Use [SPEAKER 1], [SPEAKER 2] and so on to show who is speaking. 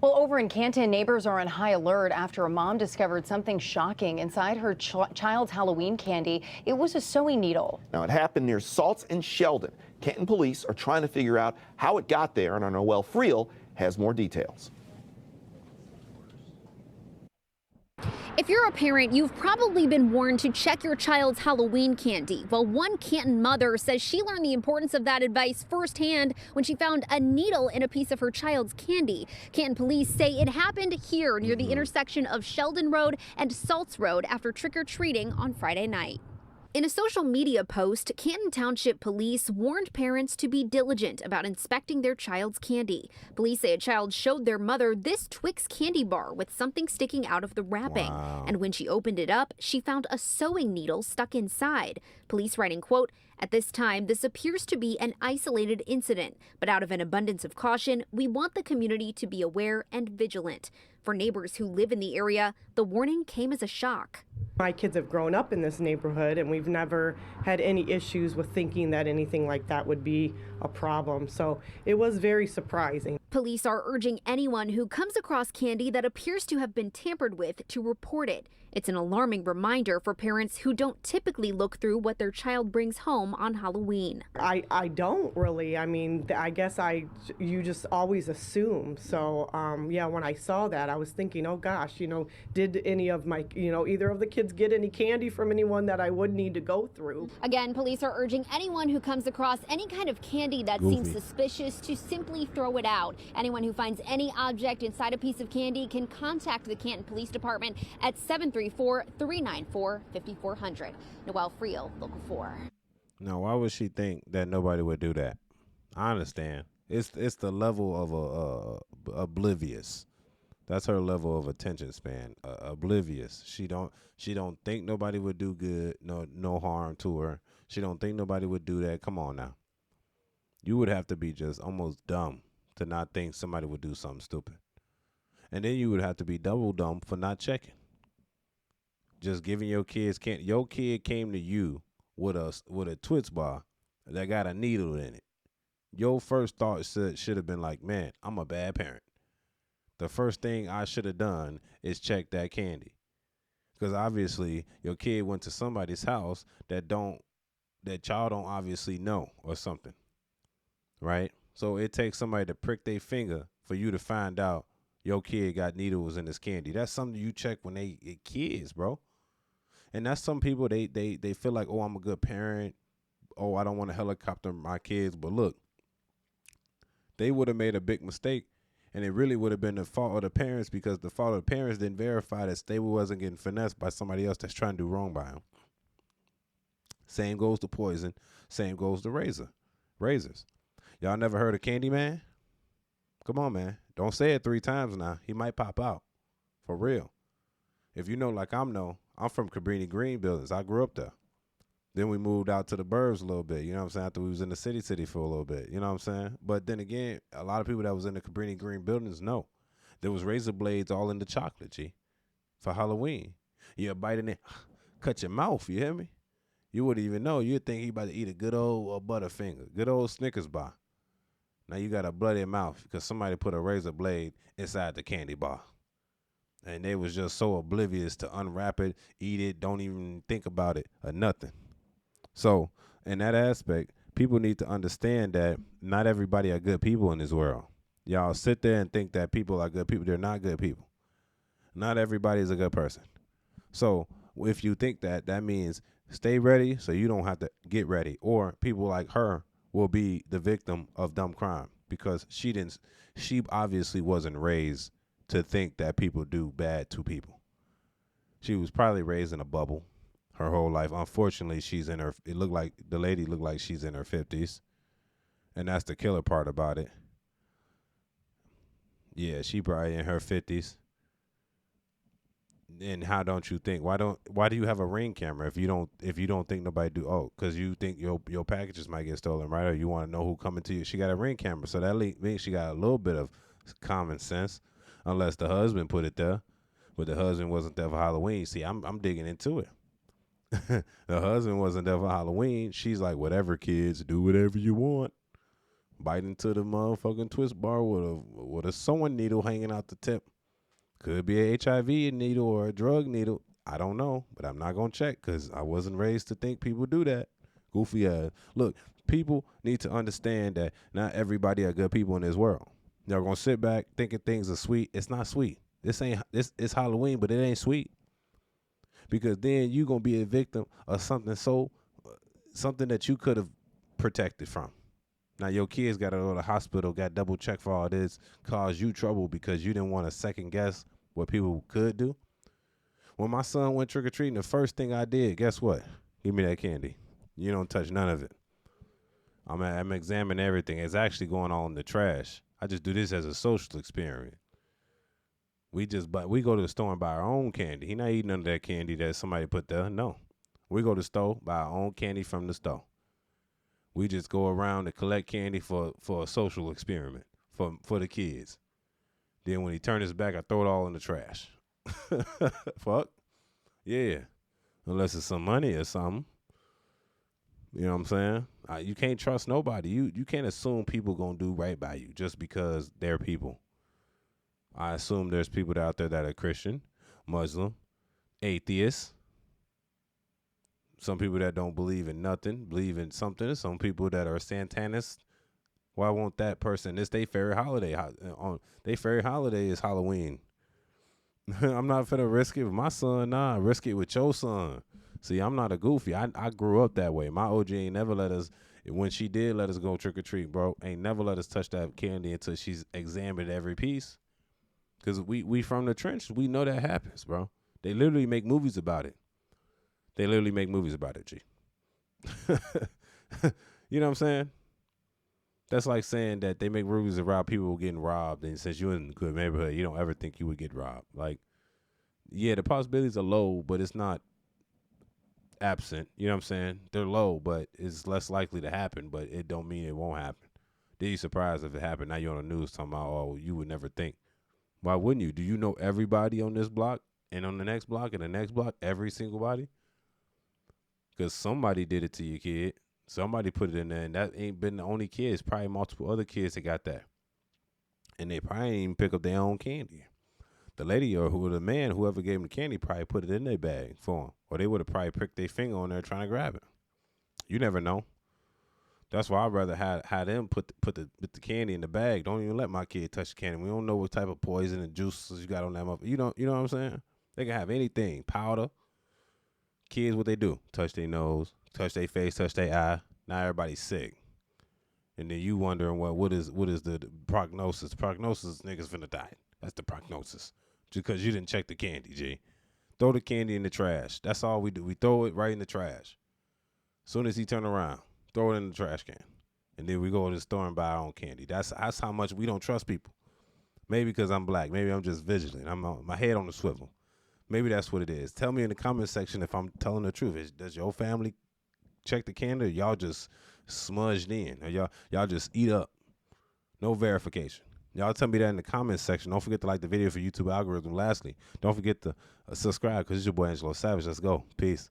[SPEAKER 1] Well, over in Canton, neighbors are on high alert after a mom discovered something shocking inside her child's Halloween candy. It was a sewing needle.
[SPEAKER 2] Now, it happened near Salts and Sheldon. Canton police are trying to figure out how it got there, and our Noel Friel has more details.
[SPEAKER 3] If you're a parent, you've probably been warned to check your child's Halloween candy. Well, one Canton mother says she learned the importance of that advice firsthand when she found a needle in a piece of her child's candy. Canton police say it happened here near the intersection of Sheldon Road and Salts Road after trick-or-treating on Friday night. In a social media post, Canton Township police warned parents to be diligent about inspecting their child's candy. Police say a child showed their mother this Twix candy bar with something sticking out of the wrapping.
[SPEAKER 4] Wow.
[SPEAKER 3] And when she opened it up, she found a sewing needle stuck inside. Police writing, quote, "At this time, this appears to be an isolated incident, but out of an abundance of caution, we want the community to be aware and vigilant." For neighbors who live in the area, the warning came as a shock.
[SPEAKER 5] My kids have grown up in this neighborhood, and we've never had any issues with thinking that anything like that would be a problem. So it was very surprising.
[SPEAKER 3] Police are urging anyone who comes across candy that appears to have been tampered with to report it. It's an alarming reminder for parents who don't typically look through what their child brings home on Halloween.
[SPEAKER 5] I don't really. I mean, I guess you just always assume. So, yeah, when I saw that, I was thinking, oh gosh, did any of my, either of the kids get any candy from anyone that I would need to go through?
[SPEAKER 3] Again, police are urging anyone who comes across any kind of candy that seems suspicious to simply throw it out. Anyone who finds any object inside a piece of candy can contact the Canton Police Department at 734-394-5400. Noel Friel, Local 4.
[SPEAKER 4] Now, why would she think that nobody would do that? I understand. It's the level of oblivious. That's her level of attention span. Oblivious. She don't think nobody would do good, no harm to her. She don't think nobody would do that. Come on now. You would have to be just almost dumb to not think somebody would do something stupid. And then you would have to be double dumb for not checking. Just giving your kids can't. Your kid came to you with a Twix bar that got a needle in it. Your first thought should have been like, man, I'm a bad parent. The first thing I should have done is check that candy. Because obviously your kid went to somebody's house that y'all don't obviously know or something. Right? So it takes somebody to prick their finger for you to find out your kid got needles in his candy. That's something you check when they kids, bro. And that's some people, they feel like, oh, I'm a good parent. Oh, I don't want to helicopter my kids. But look, they would have made a big mistake, and it really would have been the fault of the parents, because the fault of the parents didn't verify that they wasn't getting finessed by somebody else that's trying to do wrong by them. Same goes to poison. Same goes to razors. Y'all never heard of Candyman? Come on, man. Don't say it 3 times now. He might pop out. For real. If you know like I'm from Cabrini Green Buildings. I grew up there. Then we moved out to the burbs a little bit. You know what I'm saying? After we was in the city for a little bit. You know what I'm saying? But then again, a lot of people that was in the Cabrini Green Buildings know. There was razor blades all in the chocolate, G. For Halloween. You bite in it, cut your mouth. You hear me? You wouldn't even know. You'd think he about to eat a good old Butterfinger. Good old Snickers bar. Now you got a bloody mouth because somebody put a razor blade inside the candy bar. And they was just so oblivious to unwrap it, eat it, don't even think about it or nothing. So in that aspect, people need to understand that not everybody are good people in this world. Y'all sit there and think that people are good people. They're not good people. Not everybody is a good person. So if you think that, that means stay ready so you don't have to get ready. Or people like her will be the victim of dumb crime because she obviously wasn't raised to think that people do bad to people. She was probably raised in a bubble her whole life. Unfortunately, the lady looked like she's in her 50s. And that's the killer part about it. Yeah, she probably in her 50s. And how don't you think? Why do you have a Ring camera if you don't think nobody do? Oh, because you think your packages might get stolen, right? Or you want to know who coming to you. She got a Ring camera, so that means she got a little bit of common sense, unless the husband put it there. But the husband wasn't there for Halloween. See, I'm digging into it. The husband wasn't there for Halloween. She's like, whatever, kids, do whatever you want. bite into the motherfucking twist bar with a sewing needle hanging out the tip. Could be a HIV needle or a drug needle. I don't know, but I'm not going to check because I wasn't raised to think people do that. Goofy ass. Look, people need to understand that not everybody are good people in this world. Y'all going to sit back thinking things are sweet. It's not sweet. It's Halloween, but it ain't sweet. Because then you going to be a victim of something that you could have protected from. Now your kids got to go to the hospital, got double check for all this, caused you trouble because you didn't want to second guess what people could do. When my son went trick-or-treating, the first thing I did, guess what? Give me that candy. You don't touch none of it. I'm examining everything. It's actually going on in the trash. I just do this as a social experiment. We go to the store and buy our own candy. He not eating none of that candy that somebody put there. No. We go to the store, buy our own candy from the store. We just go around and collect candy for a social experiment for the kids. Then when he turned his back, I throw it all in the trash. Fuck. Yeah. Unless it's some money or something. You know what I'm saying? You can't trust nobody. You can't assume people going to do right by you just because they're people. I assume there's people out there that are Christian, Muslim, atheists. Some people that don't believe in nothing, believe in something. Some people that are Satanists. Why won't that person? It's their favorite holiday. Their favorite holiday is Halloween. I'm not finna risk it with my son. Nah, risk it with your son. See, I'm not a goofy. I grew up that way. My OG ain't never let us, when she did let us go trick-or-treat, bro, ain't never let us touch that candy until she's examined every piece. Because we from the trenches. We know that happens, bro. They literally make movies about it. G. You know what I'm saying? That's like saying that they make movies about people getting robbed, and since you're in a good neighborhood, you don't ever think you would get robbed. Like, yeah, the possibilities are low, but it's not absent. You know what I'm saying? They're low, but it's less likely to happen, but it don't mean it won't happen. Then you surprised if it happened. Now you're on the news talking about, oh, you would never think. Why wouldn't you? Do you know everybody on this block and on the next block and the next block, every single body? Because somebody did it to your kid. Somebody put it in there, and that ain't been the only kids. Probably multiple other kids that got that. And they probably ain't even pick up their own candy. The lady or the man, whoever gave them the candy, probably put it in their bag for them. Or they would have probably pricked their finger on there trying to grab it. You never know. That's why I'd rather have them put the candy in the bag. Don't even let my kid touch the candy. We don't know what type of poison and juices you got on that motherfucker. You know what I'm saying? They can have anything. Powder. Kids, what they do? Touch their nose, touch their face, touch their eye. Now everybody's sick. And then you wondering, well, what is the prognosis? Prognosis, niggas finna die. That's the prognosis. Just because you didn't check the candy, G. Throw the candy in the trash. That's all we do. We throw it right in the trash. As soon as he turn around, throw it in the trash can. And then we go to the store and buy our own candy. That's how much we don't trust people. Maybe because I'm black. Maybe I'm just vigilant. I'm on, my head on the swivel. Maybe that's what it is. Tell me in the comment section if I'm telling the truth. Does your family check the candy, or y'all just smudged in? Or y'all just eat up? No verification. Y'all tell me that in the comment section. Don't forget to like the video for YouTube algorithm. Lastly, don't forget to subscribe because it's your boy Angelo Savage. Let's go. Peace.